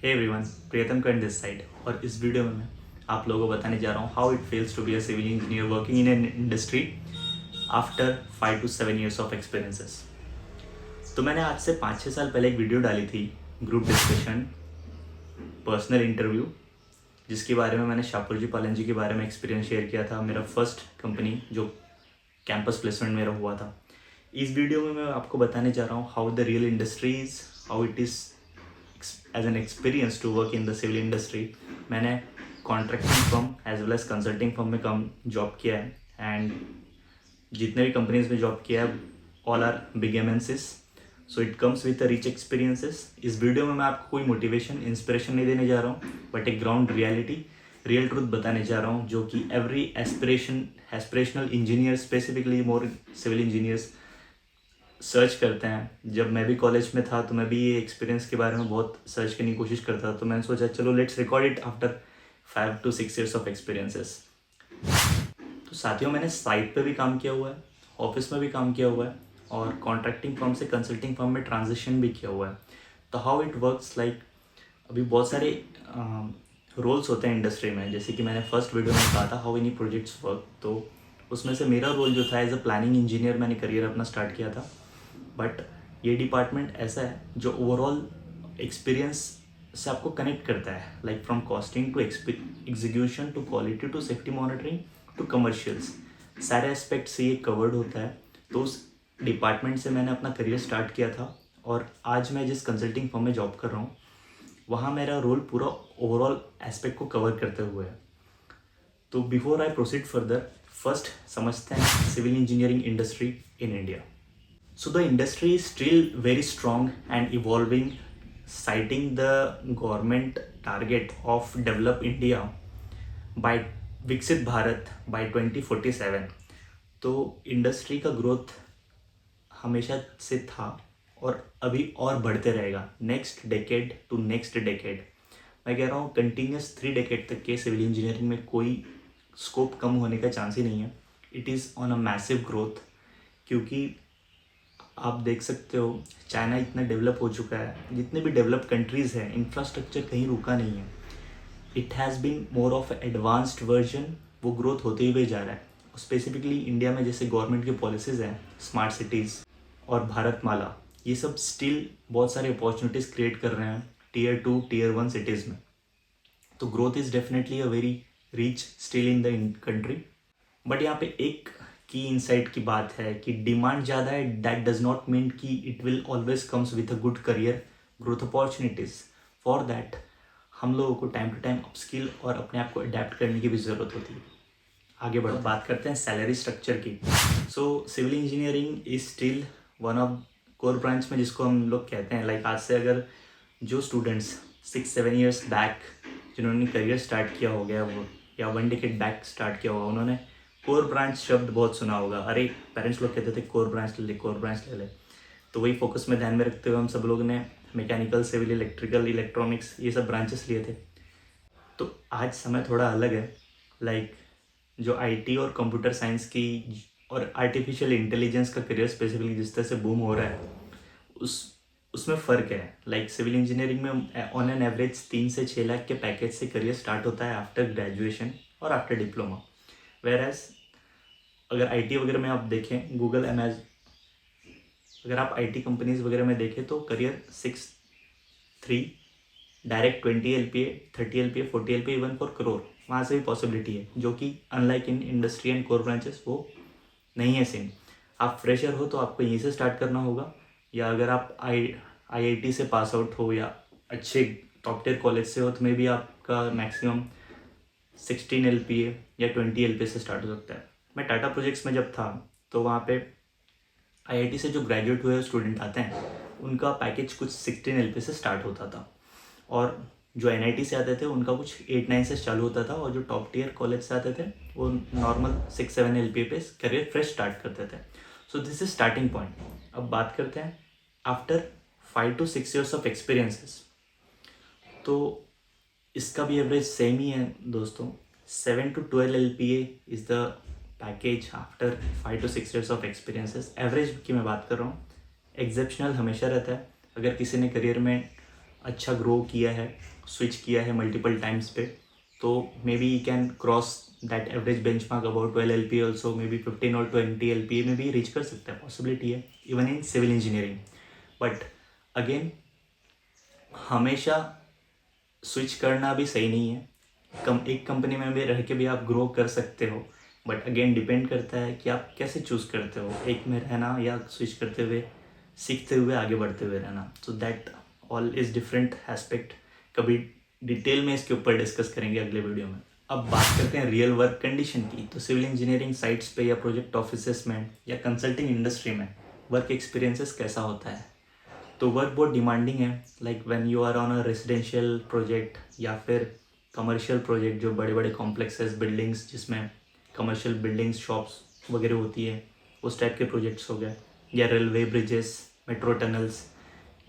Hey everyone, प्रियतम कर्ण this side. और इस वीडियो में मैं आप लोगों को बताने जा रहा हूँ how it feels to be a civil engineer working in an industry after 5 to 7 years of experiences. तो मैंने आज से 5-6 साल पहले एक वीडियो डाली थी, ग्रुप डिस्कशन, पर्सनल इंटरव्यू, जिसके बारे में मैंने शाहपुर जी पालन जी के बारे में एक्सपीरियंस शेयर किया था। मेरा फर्स्ट कंपनी जो कैंपस प्लेसमेंट मेरा हुआ था। इस वीडियो में मैं आपको बताने जा रहा हूँ how the real industries, how it is as an experience to work in the civil industry. मैंने contracting firm as well as consulting firm में कम जॉब किया है, एंड जितने भी कंपनीज में जॉब किया है all are big MNCs. So it comes with rich experiences. इस वीडियो में मैं आपको कोई मोटिवेशन, इंस्पिरेशन नहीं देने जा रहा हूँ, बट एक ग्राउंड रियलिटी, रियल ट्रूथ बताने जा रहा हूँ, जो कि एवरी एस्पिरेशनल इंजीनियर, स्पेसिफिकली मोर सिविल इंजीनियर्स सर्च करते हैं। जब मैं भी कॉलेज में था तो मैं भी ये एक्सपीरियंस के बारे में बहुत सर्च करने की कोशिश करता था। तो मैंने सोचा चलो let's record it after 5 to 6 years of experiences. तो साथियों, मैंने साइट पे भी काम किया हुआ है, ऑफिस में भी काम किया हुआ है, और कॉन्ट्रैक्टिंग फर्म से कंसल्टिंग फर्म में ट्रांजिशन भी किया हुआ है। तो हाउ इट वर्क्स लाइक, अभी बहुत सारे रोल्स होते हैं इंडस्ट्री में, जैसे कि मैंने फर्स्ट वीडियो में कहा था हाउ एनी प्रोजेक्ट्स वर्क। तो उसमें से मेरा रोल जो था एज अ प्लानिंग इंजीनियर, मैंने करियर अपना स्टार्ट किया था। बट ये डिपार्टमेंट ऐसा है जो ओवरऑल एक्सपीरियंस से आपको कनेक्ट करता है, like from costing to execution to quality to safety monitoring to commercials, सारे एस्पेक्ट से ये कवर्ड होता है। तो उस डिपार्टमेंट से मैंने अपना करियर स्टार्ट किया था, और आज मैं जिस कंसल्टिंग फर्म में जॉब कर रहा हूँ वहाँ मेरा रोल पूरा ओवरऑल एस्पेक्ट को कवर करते हुए है। तो before I proceed further, first समझते हैं civil engineering industry in India. So the industry is still very strong and evolving, citing the government target of develop India by विकसित Bharat by 2047। तो industry का ग्रोथ हमेशा से था और अभी और बढ़ते रहेगा, next decade to next decade. मैं कह रहा हूँ कंटिन्यूस 3 डेकेड तक के सिविल इंजीनियरिंग में कोई स्कोप कम होने का चांस ही नहीं है। It is on a massive growth, क्योंकि आप देख सकते हो चाइना इतना डेवलप हो चुका है, जितने भी डेवलप कंट्रीज़ हैं इंफ्रास्ट्रक्चर कहीं रुका नहीं है। It has been more of advanced version, वो ग्रोथ होते हुए जा रहा है। स्पेसिफिकली इंडिया में जैसे गवर्नमेंट की पॉलिसीज़ हैं, स्मार्ट सिटीज़ और भारतमाला, ये सब स्टिल बहुत सारे अपॉर्चुनिटीज़ क्रिएट कर रहे हैं Tier 2 Tier 1 सिटीज़ में। तो growth is definitely a very rich still in the country. But यहाँ पे एक की इनसाइट की बात है कि डिमांड ज़्यादा है, दैट डज नॉट मीन कि it will always comes with a good career growth opportunities. For that हम लोगों को टाइम टू टाइम अपस्किल और अपने आप को अडेप्ट करने की भी ज़रूरत होती है। आगे बढ़ो, बात करते हैं सैलरी स्ट्रक्चर की। So civil engineering is still one of core branch में, जिसको हम लोग कहते हैं लाइक आज से अगर जो स्टूडेंट्स 6-7 years बैक जिन्होंने करियर स्टार्ट किया हो गया वो, या 1 decade बैक स्टार्ट किया होगा, उन्होंने कोर ब्रांच शब्द बहुत सुना होगा। अरे पेरेंट्स लोग कहते थे कोर ब्रांच ले ले, कोर ब्रांच ले ले। तो वही फोकस में ध्यान में रखते हुए हम सब लोगों ने मैकेनिकल, सिविल, इलेक्ट्रिकल, इलेक्ट्रॉनिक्स ये सब ब्रांचेस लिए थे। तो आज समय थोड़ा अलग है, लाइक जो आईटी और कंप्यूटर साइंस की और आर्टिफिशियल इंटेलिजेंस का करियर स्पेसिफिकली जिस तरह से बूम हो रहा है, उसमें फ़र्क है। लाइक सिविल इंजीनियरिंग में ऑन एन एवरेज 3 से 6 लाख के पैकेज से करियर स्टार्ट होता है आफ्टर ग्रेजुएशन और आफ्टर डिप्लोमा। वेरएज अगर आईटी वगैरह में आप देखें, गूगल, अमेज़न, अगर आप आईटी कंपनीज वगैरह में देखें तो career 6-3 direct 20 LPA, 30 LPA, 40 LPA, even for crore, वहाँ से भी पॉसिबिलिटी है, जो कि unlike in industry and core branches वो नहीं है सेम। आप फ्रेशर हो तो आपको यहीं से स्टार्ट करना होगा, या अगर आप IIT से पास आउट हो या अच्छे टॉप टियर कॉलेज से हो तो मे भी आपका मैक्सिमम 16 LPA या 20 LPA से स्टार्ट हो सकता है। मैं टाटा प्रोजेक्ट्स में जब था तो वहाँ पे IIT से जो ग्रेजुएट हुए स्टूडेंट आते हैं उनका पैकेज कुछ 16 LPA से स्टार्ट होता था, और जो NIT से आते थे उनका कुछ 8-9 से चालू होता था, और जो टॉप टियर कॉलेज से आते थे वो नॉर्मल 6-7 LPA पे करियर फ्रेश स्टार्ट करते थे। So this is starting point. अब बात करते हैं after 5 to 6 years of experiences. तो इसका भी एवरेज सेम ही है दोस्तों, 7 to 12 LPA is the package after 5 to 6 years of experiences. Average की मैं बात कर रहा हूँ, एक्सेप्शनल हमेशा रहता है। अगर किसी ने करियर में अच्छा ग्रो किया है, स्विच किया है मल्टीपल टाइम्स पे, तो may be you can cross that average bench mark about 12 LPA also, may be 15 और 20 LPA में भी रीच कर सकता है, पॉसिबिलिटी है even in civil engineering. But again हमेशा स्विच करना भी सही नहीं है। एक कंपनी में भी रह के भी आप ग्रो कर सकते हो, बट अगेन डिपेंड करता है कि आप कैसे चूज़ करते हो, एक में रहना या स्विच करते हुए सीखते हुए आगे बढ़ते हुए रहना। So that all is different aspect, कभी डिटेल में इसके ऊपर डिस्कस करेंगे अगले वीडियो में। अब बात करते हैं रियल वर्क कंडीशन की। तो सिविल इंजीनियरिंग साइट्स पे या प्रोजेक्ट ऑफिसेस में या कंसल्टिंग इंडस्ट्री में वर्क एक्सपीरियंसेस कैसा होता है। तो वर्क बहुत डिमांडिंग है, like when you are on a residential project या फिर कमर्शियल प्रोजेक्ट, जो बड़े बड़े कॉम्प्लेक्सेस बिल्डिंग्स जिसमें कमर्शियल बिल्डिंग्स शॉप्स वगैरह होती है, उस टाइप के प्रोजेक्ट्स हो गए, या रेलवे ब्रिजेस, मेट्रो टनल्स,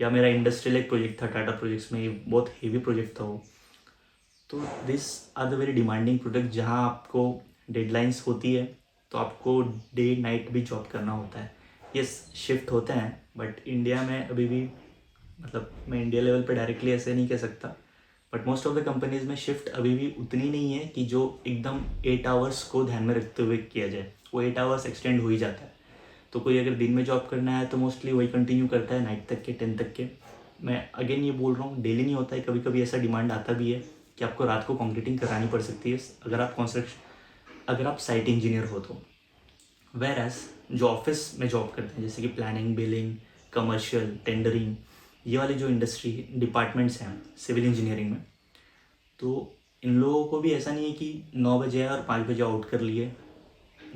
या मेरा इंडस्ट्रियल एक प्रोजेक्ट था टाटा प्रोजेक्ट्स में, ये बहुत हेवी प्रोजेक्ट था वो। तो this are the very demanding project जहाँ आपको डेडलाइंस होती है, तो आपको डे नाइट भी जॉब करना होता है। यस, शिफ्ट होते हैं, बट इंडिया में अभी भी, मतलब मैं इंडिया लेवल पे डायरेक्टली ऐसे नहीं कह सकता, but most of the companies में शिफ्ट अभी भी उतनी नहीं है कि जो एकदम 8 आवर्स को ध्यान में रखते हुए किया जाए। वो 8 आवर्स एक्सटेंड हो ही जाता है। तो कोई अगर दिन में जॉब करना है तो मोस्टली वही कंटिन्यू करता है नाइट तक के, 10 तक के। मैं अगेन ये बोल रहा हूँ, डेली नहीं होता है, कभी कभी ऐसा डिमांड आता भी है कि आपको रात को कंक्रीटिंग करानी पड़ सकती है अगर आप साइट इंजीनियर हो तो। वेर एज जो ऑफिस में जॉब करते हैं, जैसे कि प्लानिंग, बिलिंग, कमर्शियल, टेंडरिंग, ये वाले जो इंडस्ट्री डिपार्टमेंट्स हैं सिविल इंजीनियरिंग में, तो इन लोगों को भी ऐसा नहीं है कि 9 बजे आए और 5 बजे आउट कर लिए,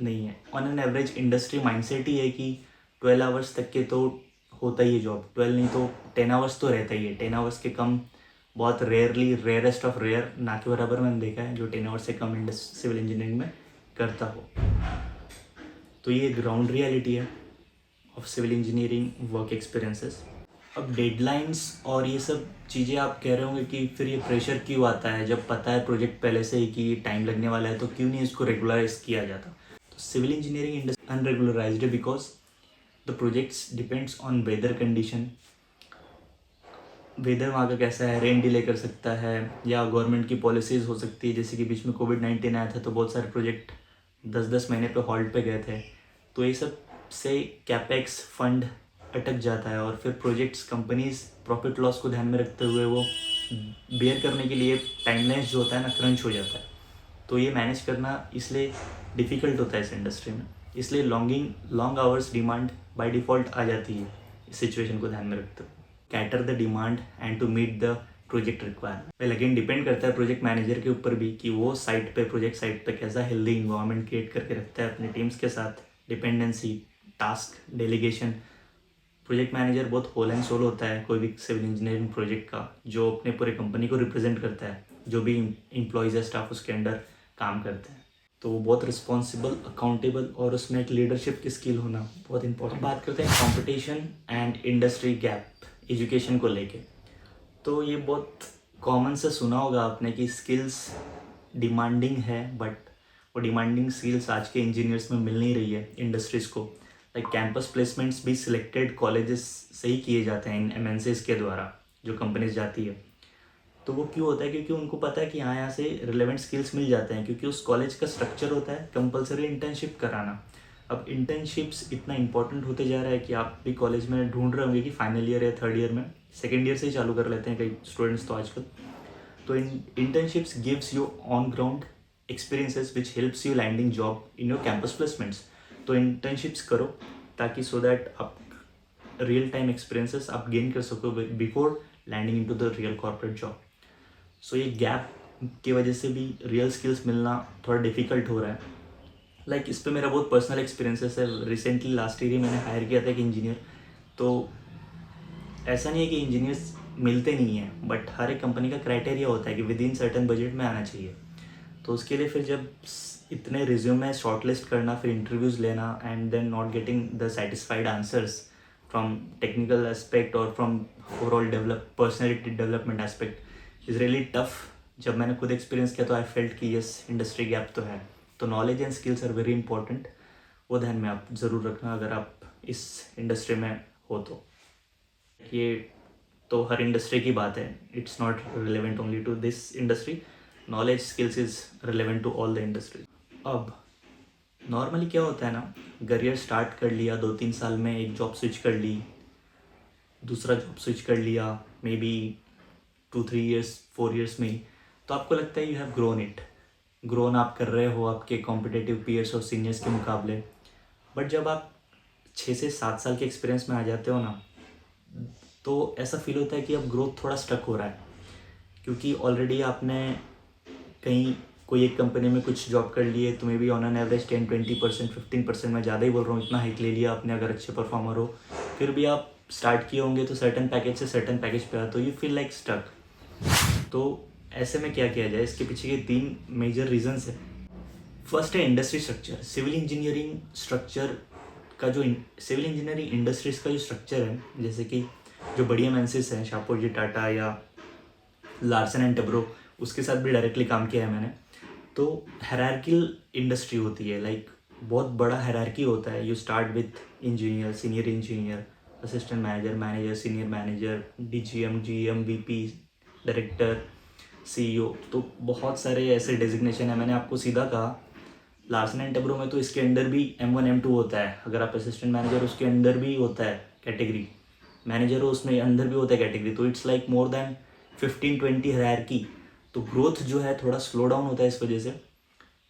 नहीं है। On an average industry mindset ही है कि 12 आवर्स तक के तो होता ही है जॉब, 12 नहीं तो 10 आवर्स तो रहता ही है। 10 आवर्स के कम बहुत रेयरली, रेयरेस्ट ऑफ रेयर, ना के बराबर मैंने देखा है जो 10 आवर्स से कम सिविल इंजीनियरिंग में करता हो। तो ये ग्राउंड रियलिटी है of civil engineering work experiences. अब डेडलाइंस और ये सब चीज़ें आप कह रहे होंगे कि फिर ये प्रेशर क्यों आता है, जब पता है प्रोजेक्ट पहले से ही कि टाइम लगने वाला है, तो क्यों नहीं इसको रेगुलराइज किया जाता। तो civil engineering industry unregularised because the projects depends on weather condition. Weather वहाँ का कैसा है, रेन डिले कर सकता है, या गवर्नमेंट की पॉलिसीज़ हो सकती है, जैसे कि बीच में कोविड-19 आया था तो बहुत सारे प्रोजेक्ट 10-10 महीने पे हॉल्ट पे गए थे। तो ये सब से कैपेक्स फंड अटक जाता है, और फिर प्रोजेक्ट्स कंपनीज प्रॉफिट लॉस को ध्यान में रखते हुए वो बेयर करने के लिए टाइमलाइंस जो होता है ना, क्रंच हो जाता है। तो ये मैनेज करना इसलिए डिफ़िकल्ट होता है इस इंडस्ट्री में, इसलिए long hours demand by default आ जाती है इस सिचुएशन को ध्यान में रखते हुए। Cater the demand and to meet the project requirement. Well again depend करता है प्रोजेक्ट मैनेजर के ऊपर भी कि वो प्रोजेक्ट साइट पे कैसा हेल्दी इन्वायरमेंट क्रिएट करके रखता है अपने टीम्स के साथ। Dependency, task delegation, project manager बहुत होल एंड सोल होता है कोई भी सिविल इंजीनियरिंग प्रोजेक्ट का, जो अपने पूरे कंपनी को रिप्रेजेंट करता है, जो भी एम्प्लॉयज़ है, स्टाफ उसके अंडर काम करते हैं। तो वो बहुत रिस्पॉन्सिबल, अकाउंटेबल, और उसमें एक लीडरशिप की स्किल होना बहुत इंपॉर्टेंट। बात करते हैं competition and industry gap education को लेके। तो ये बहुत कॉमन से सुना होगा आपने कि स्किल्स डिमांडिंग है, बट वो डिमांडिंग स्किल्स आज के इंजीनियर्स में मिल नहीं रही है इंडस्ट्रीज़ को। लाइक कैंपस प्लेसमेंट्स भी सिलेक्टेड कॉलेजेस से ही किए जाते हैं इन MNCs के द्वारा, जो कंपनीज जाती है। तो वो क्यों होता है, क्योंकि उनको पता है कि हाँ, यहाँ से रिलेवेंट स्किल्स मिल जाते हैं, क्योंकि उस कॉलेज का स्ट्रक्चर होता है कंपलसरी इंटर्नशिप कराना। अब इंटर्नशिप्स इतना इंपॉर्टेंट होते जा रहा है कि आप भी कॉलेज में ढूंढ रहे होंगे कि फाइनल ईयर या थर्ड ईयर में, सेकेंड ईयर से ही चालू कर लेते हैं कई स्टूडेंट्स तो आजकल। तो internships gives you on ground experiences which helps you landing job in your campus placements. तो इंटर्नशिप्स करो ताकि सो दैट आप रियल टाइम एक्सपीरियंसेस आप गेन कर सको before landing into the real corporate job. So ये गैप की वजह से भी रियल स्किल्स मिलना थोड़ा डिफिकल्ट हो रहा है। लाइक इस पे मेरा बहुत पर्सनल एक्सपीरियंसेस है। रिसेंटली लास्ट ईयर ही मैंने हायर किया था एक इंजीनियर। तो ऐसा नहीं है कि इंजीनियर्स मिलते नहीं हैं, बट हर एक कंपनी का क्राइटेरिया होता है कि विद इन सर्टन बजट में आना चाहिए। तो उसके लिए फिर जब इतने रिज्यूमे शॉर्टलिस्ट करना, फिर इंटरव्यूज़ लेना, and then not getting the satisfied answers from technical aspect और from overall personality development aspect is really tough. जब मैंने खुद एक्सपीरियंस किया तो आई फेल्ट कि यस, इंडस्ट्री गैप तो है। तो knowledge and skills are very important, वो ध्यान में आप ज़रूर रखना अगर आप इस इंडस्ट्री में हो तो। ये तो हर इंडस्ट्री की बात है, it's not relevant only to this industry, knowledge skills is relevant to all the industry. अब नॉर्मली क्या होता है ना, करियर स्टार्ट कर लिया, 2-3 साल में एक जॉब स्विच कर ली, दूसरा जॉब स्विच कर लिया, मे बी 2-3 years 4 years में ही, तो आपको लगता है यू हैव ग्रोन आप कर रहे हो आपके कॉम्पिटिटिव पीयर्स और सीनियर्स के मुकाबले। बट जब आप 6 से 7 साल के एक्सपीरियंस में आ जाते हो ना, तो ऐसा फील होता है कि अब ग्रोथ थोड़ा स्टक हो रहा है, क्योंकि ऑलरेडी आपने कहीं कोई एक कंपनी में कुछ जॉब कर लिए, तो may be on an average 10-20%, 15%, मैं ज़्यादा ही बोल रहा हूँ, इतना हाइक ले लिया आपने अगर अच्छे परफॉर्मर हो। फिर भी आप स्टार्ट किए होंगे तो सर्टन पैकेज से सर्टन पैकेज पे आ, तो यू फील लाइक स्टक। तो ऐसे में क्या किया जाए, इसके पीछे के 3 मेजर रीजंस है। फर्स्ट है industry structure. Civil engineering structure का जो सिविल इंजीनियरिंग इंडस्ट्रीज का जो स्ट्रक्चर है, जैसे कि जो बड़ी एमएनसीज हैं, शाहपुर जी टाटा या लार्सन एंड टब्रो, उसके साथ भी डायरेक्टली काम किया है मैंने। तो हायरार्किकल इंडस्ट्री होती है, लाइक बहुत बड़ा हायरार्की होता है। You start with engineer, senior engineer, assistant manager, manager, senior manager, DGM, GM, VP, director, CEO, तो बहुत सारे ऐसे डेजिग्नेशन है। मैंने आपको सीधा कहा, लार्सन एंड टब्रो में तो इसके अंडर भी M1 M2 होता है। अगर आप असिस्टेंट मैनेजर, उसके अंडर भी होता है कैटेगरी, मैनेजर हो उसमें अंदर भी होता है कैटेगरी, तो it's like more than 15-20 hierarchy. तो ग्रोथ जो है थोड़ा स्लो डाउन होता है इस वजह से,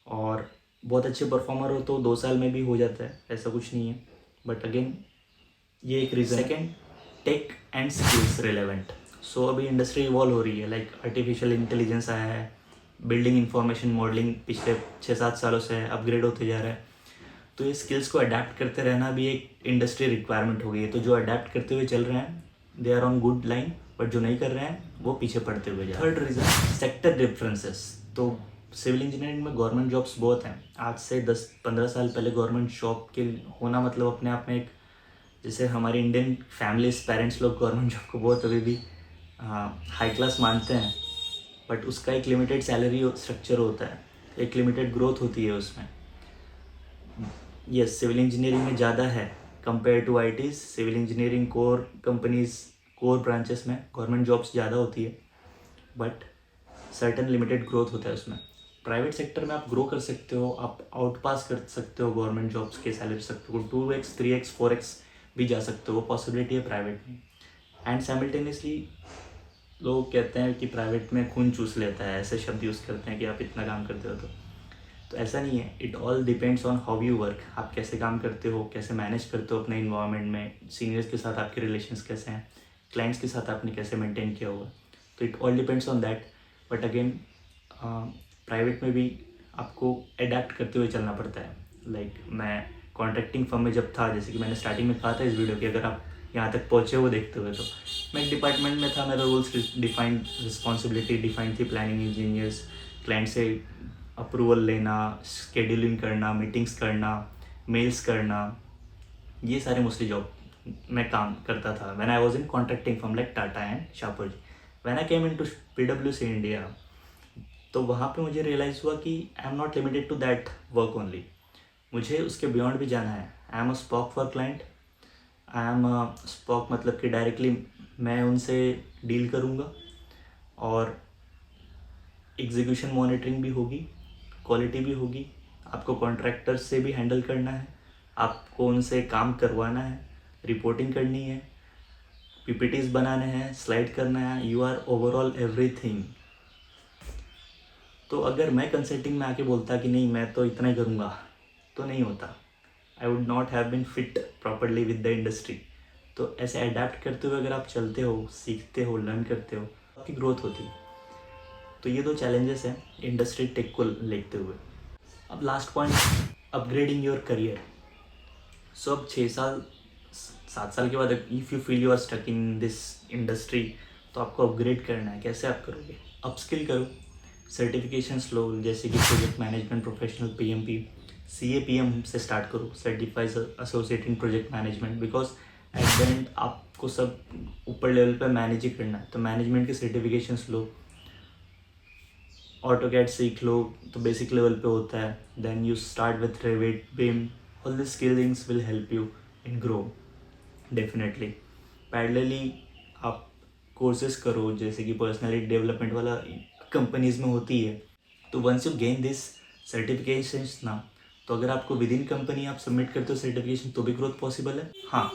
और बहुत अच्छे परफॉर्मर हो तो 2 साल में भी हो जाता है, ऐसा कुछ नहीं है। बट अगेन ये एक reason. Second, tech and skills relevant. So अभी इंडस्ट्री इवॉल्व हो रही है, लाइक आर्टिफिशियल इंटेलिजेंस आया है, बिल्डिंग इंफॉर्मेशन मॉडलिंग पिछले 6-7 सालों से अपग्रेड होते जा रहा है। तो ये स्किल्स को अडेप्ट करते रहना भी एक इंडस्ट्री रिक्वायरमेंट हो गई है। तो जो अडेप्ट करते हुए चल रहे हैं, they are on good line, but जो नहीं कर रहे हैं वो पीछे पड़ते हुए जा रहे हैं। Third reason, sector differences. तो सिविल इंजीनियरिंग में गवर्नमेंट जॉब्स बहुत हैं। आज से 10-15 साल पहले गवर्नमेंट जॉब के होना मतलब अपने आप में एक, जैसे हमारे इंडियन फैमिलीज, पेरेंट्स लोग गवर्नमेंट जॉब को बहुत अभी भी हाई क्लास मानते हैं, बट उसका एक लिमिटेड सैलरी स्ट्रक्चर होता है, एक लिमिटेड ग्रोथ होती है उसमें। यस, सिविल इंजीनियरिंग में ज़्यादा है compare to ITs. Civil engineering core companies, core branches में गवर्नमेंट जॉब्स ज़्यादा होती है, बट सर्टन लिमिटेड ग्रोथ होता है उसमें। प्राइवेट सेक्टर में आप ग्रो कर सकते हो, आप आउटपास कर सकते हो गवर्नमेंट जॉब्स के सैलरी सकते हो, 2x 3x 4x भी जा सकते हो, वो पॉसिबिलिटी है प्राइवेट में। एंड साइमल्टेनियसली लोग कहते हैं कि प्राइवेट में खून चूस लेता है, ऐसे शब्द यूज़ करते हैं कि आप इतना काम करते हो। तो ऐसा नहीं है, it all depends on how you work. आप कैसे काम करते हो, कैसे मैनेज करते हो अपने इन्वायरमेंट में, सीनियर्स के साथ आपके रिलेशंस कैसे हैं, क्लाइंट्स के साथ आपने कैसे मेंटेन किया हुआ। तो it all depends on that. But again private में भी आपको अडेप्ट करते हुए चलना पड़ता है। लाइक मैं कॉन्ट्रैक्टिंग फर्म में जब था, जैसे कि मैंने स्टार्टिंग में कहा था इस वीडियो की, अगर आप यहाँ तक पहुँचे हुए देखते हुए, तो मैं एक डिपार्टमेंट में था, मेरा रूल्स डिफाइंड, रिस्पॉन्सिबिलिटी डिफाइंड थी, प्लानिंग इंजीनियर्स, क्लाइंट से अप्रूवल लेना, शेड्यूलिंग करना, मीटिंग्स करना, मेल्स करना, ये सारे मोस्टली जॉब मैं काम करता था when I was in contracting firm like Tata and Shapoorji. When I came into PwC India, तो वहाँ पे मुझे रियलाइज़ हुआ कि I am not limited to that work only, मुझे उसके बियॉन्ड भी जाना है। I am a spoke for client, I am spoke मतलब कि डायरेक्टली मैं उनसे डील करूँगा, और एग्जीक्यूशन मॉनिटरिंग भी होगी, क्वालिटी भी होगी, आपको कॉन्ट्रैक्टर से भी हैंडल करना है, आपको उनसे काम करवाना है, रिपोर्टिंग करनी है, PPTs बनाने हैं, स्लाइड करना है, यू आर ओवरऑल एवरीथिंग। तो अगर मैं कंसल्टिंग में आके बोलता कि नहीं मैं तो इतना ही करूँगा, तो नहीं होता। I would not have been fit properly with the industry. तो ऐसे अडेप्ट करते हुए अगर आप चलते हो, सीखते हो, लर्न करते हो, आपकी ग्रोथ होती है। तो ये 2 चैलेंजेस हैं इंडस्ट्री टेक को लेते हुए। अब last point, upgrading your career. So अब 6-7 साल के बाद if you feel you are stuck in this industry, तो आपको अपग्रेड करना है। कैसे आप करोगे? अपस्किल करो, सर्टिफिकेशंस लो, जैसे कि project management professional PMP, CAPM से स्टार्ट करो, certified associate in project management, because at the end आपको सब ऊपर लेवल पर मैनेज ही करना है। तो मैनेजमेंट के सर्टिफिकेशंस लो, ऑटोकैड सीख लो, तो बेसिक लेवल पे होता है। Then you start with Revit, BIM, all this skills will help you in grow definitely. Parallelly आप कोर्सेज करो, जैसे कि पर्सनैलिटी डेवलपमेंट वाला कंपनीज में होती है। तो once you gain this certifications ना, तो अगर आपको विद इन कंपनी आप सबमिट करते हो सर्टिफिकेशन तो भी ग्रोथ पॉसिबल है। हाँ,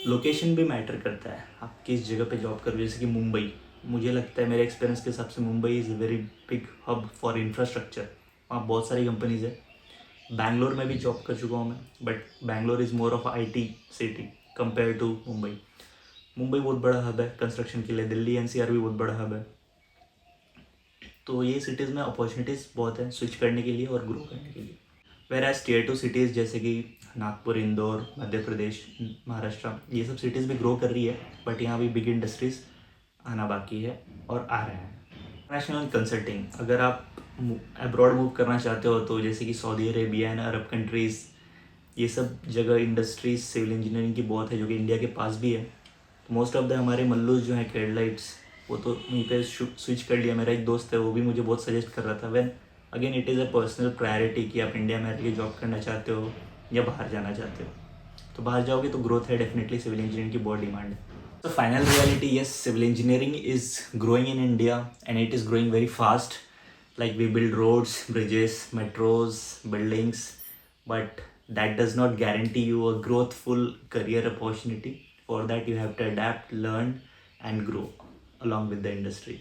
लोकेशन भी मैटर करता है, आप किस जगह पे जॉब कर रहे हो। जैसे कि मुंबई, मुझे लगता है मेरे एक्सपीरियंस के हिसाब से Mumbai is a very big hub for infrastructure, वहाँ बहुत सारी कंपनीज है। बैंगलोर में भी जॉब कर चुका हूँ मैं, but Bangalore is more of IT city compare to Mumbai. Mumbai बहुत बड़ा हब है कंस्ट्रक्शन के लिए, दिल्ली NCR भी बहुत बड़ा हब है। तो ये सिटीज़ में अपॉर्चुनिटीज़ बहुत है स्विच करने के लिए और ग्रो करने के लिए। वेर एज Tier 2 सिटीज़ जैसे कि नागपुर, इंदौर, मध्य प्रदेश, महाराष्ट्र, ये सब सिटीज़ भी ग्रो कर रही है, बट यहाँ भी बिग इंडस्ट्रीज़ आना बाकी है और आ रहे हैं। इंटरनेशनल कंसल्टिंग, अगर आप अब्रॉड मूव करना चाहते हो तो जैसे कि Saudi Arabia and Arab countries, ये सब जगह इंडस्ट्रीज सिविल इंजीनियरिंग की बहुत है, जो कि इंडिया के पास भी है। तो मोस्ट ऑफ द हमारे मल्लूज जो हैं केरलाइट्स, वो तो वहीं पे स्विच कर लिया। मेरा एक दोस्त है, वो भी मुझे बहुत सजेस्ट कर रहा था। When again it is a personal priority कि आप इंडिया में रह के जॉब करना चाहते हो या बाहर जाना चाहते हो। तो बाहर जाओगे तो ग्रोथ है डेफिनेटली, सिविल इंजीनियरिंग की बहुत डिमांड है। तो final reality, yes, civil engineering is growing in India and it is growing very fast. Like we build roads, bridges, metros, buildings, but that does not guarantee you a growthful career opportunity. For that you have to adapt, learn and grow along with the industry.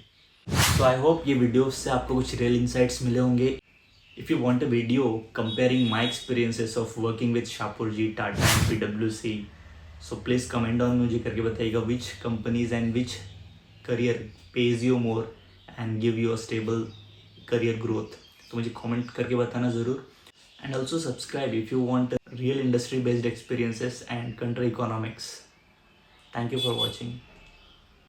So I hope ये video से आपको कुछ real insights मिले होंगे. If you want a video comparing my experiences of working with Shapoorji, Tata and PwC, so please comment down मुझे करके बताइएगा which companies and which career pays you more and give you a stable career growth. तो मुझे comment करके बताना ज़रूर. And also subscribe if you want real industry based experiences and country economics. Thank you for watching.